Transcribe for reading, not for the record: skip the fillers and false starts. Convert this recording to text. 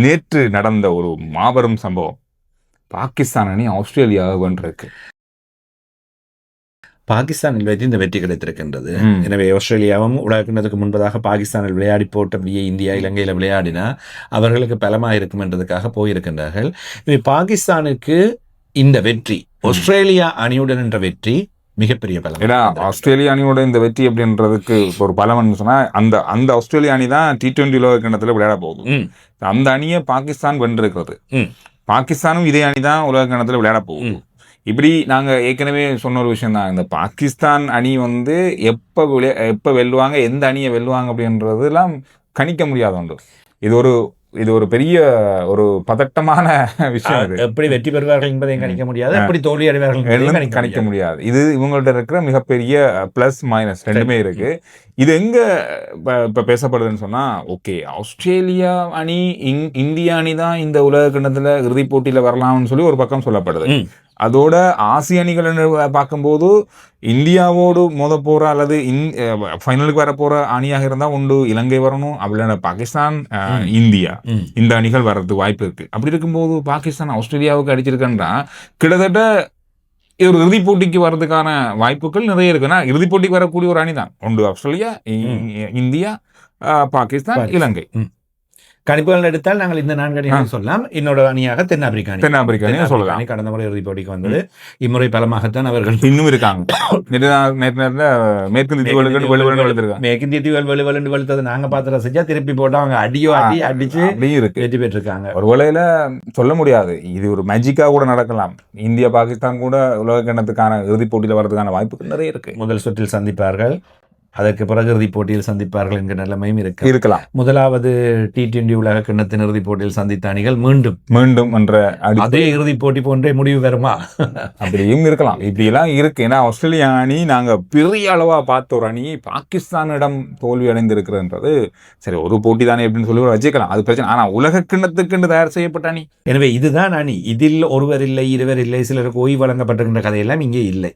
நேற்று நடந்த ஒரு மாபெரும் சம்பவம். பாகிஸ்தான் அணி ஆஸ்திரேலியாவை வென்றிருக்கு. பாகிஸ்தானில் வைத்து இந்த வெற்றி கிடைத்திருக்கின்றது. எனவே ஆஸ்திரேலியாவும் உலகக்கிண்ணத்துக்கு முன்பதாக பாகிஸ்தானில் விளையாடி போட்டபடியே இந்தியா இலங்கையில் விளையாடினா அவர்களுக்கு பலமாக இருக்கும் என்றதுக்காக போயிருக்கின்றார்கள். பாகிஸ்தானுக்கு இந்த வெற்றி ஆஸ்திரேலியா அணியுடன் என்ற வெற்றி மிகப்பெரிய பலம். ஏன்னா ஆஸ்திரேலியா அணியோட இந்த வெற்றி அப்படின்றதுக்கு ஒரு பலம் சொன்னா அந்த ஆஸ்திரேலியா அணி தான் T20 உலகக்கிண்ணத்துல விளையாட போகுது. அந்த அணியை பாகிஸ்தான் வென்றிருக்கிறது. பாகிஸ்தானும் இதே அணி தான் உலகக்கிண்ணத்துல விளையாட போகுது. இப்படி நாங்கள் ஏற்கனவே சொன்ன ஒரு விஷயம் தான், இந்த பாகிஸ்தான் அணி வந்து எப்போ வெல்லுவாங்க, எந்த அணியை வெல்லுவாங்க அப்படின்றதுலாம் கணிக்க முடியாத ஒன்று. இது ஒரு பெரிய ஒரு பதட்டமான விஷயம். எப்படி வெற்றி பெறுவார்கள் என்பதையும் கணிக்க முடியாது, எப்படி தோல்வி அடைவார்கள் கணிக்க முடியாது. இது இவங்கள்ட்ட இருக்கிற மிகப்பெரிய பிளஸ் மைனஸ் ரெண்டுமே இருக்கு. இது எங்க இப்ப பேசப்படுதுன்னு சொன்னா, ஓகே ஆஸ்திரேலியா அணி இந்திய அணி தான் இந்த உலக கிண்ணத்துல இறுதிப் போட்டியில வரலாம்னு சொல்லி ஒரு பக்கம் சொல்லப்படுது. அதோட ஆசிய அணிகள் பார்க்கும்போது இந்தியாவோடு மோத போற அல்லது ஃபைனலுக்கு வர போற அணியாக இருந்தா ஒன்று இலங்கை வரணும், அப்படின்னா பாகிஸ்தான் இந்தியா இந்த அணிகள் வர்றதுக்கு வாய்ப்பு இருக்கு. அப்படி இருக்கும்போது பாகிஸ்தான் ஆஸ்திரேலியாவுக்கு அடிச்சிருக்கா கிட்டத்தட்ட ஒரு இறுதிப் போட்டிக்கு வர்றதுக்கான வாய்ப்புகள் நிறைய இருக்குன்னா, இறுதிப் போட்டிக்கு வரக்கூடிய ஒரு அணி தான் ஒன்று ஆஸ்திரேலியா, இந்தியா, பாகிஸ்தான், இலங்கை. கணிப்புகள் எடுத்தால் நாங்கள் இந்த 4 அணிகளை சொல்லலாம். இன்னொரு அணியாக தென்னாப்பிரிக்கா சொல்லலாம். கடந்த முறை இறுதிப் போட்டிக்கு வந்தது. இம்முறை பலமாகத்தான் அவர்கள் இன்னும் இருக்காங்க. மேற்கிந்திய தீவுகள் வெளுவெளு வெளுத்தது நாங்க பார்த்து ரசிச்சா திருப்பி போட்டு அவங்க அடிச்சு வெற்றி பெற்றிருக்காங்க. ஒரு வேளையில சொல்ல முடியாது, இது ஒரு மேஜிக்கா கூட நடக்கலாம். இந்தியா பாகிஸ்தான் கூட உலக கிண்ணத்துக்கான இறுதிப் போட்டியில வர்றதுக்கான வாய்ப்புகள் நிறைய இருக்கு. முதல் சுற்றில் சந்திப்பார்கள், அதற்கு பிறகு இறுதிப் போட்டியில் சந்திப்பார்கள் என்கிற நிலைமையும் இருக்கலாம். முதலாவது T20 உலக கிண்ணத்தின் இறுதிப் போட்டியில் சந்தித்த அணிகள் மீண்டும் என்ற அதே இறுதிப் போட்டி போன்றே முடிவு வருமா? அப்படியும் இருக்கலாம். இப்படியெல்லாம் இருக்கு. ஏன்னா ஆஸ்திரேலியா அணி நாங்க பெரிய அளவா பார்த்த ஒரு அணி பாகிஸ்தானிடம் தோல்வி அடைந்திருக்கிறதுன்றது சரி, ஒரு போட்டி தானே அப்படின்னு சொல்லி வச்சுக்கலாம், அது பிரச்சனை. ஆனா உலக கிண்ணத்துக்கு தயார் செய்யப்பட்ட அணி. எனவே இதுதான் அணி. இதில் ஒருவர் இல்லை, இருவர் இல்லை, சிலருக்கு ஓய்வு வழங்கப்பட்டிருக்கின்ற கதையெல்லாம் இங்கே இல்லை.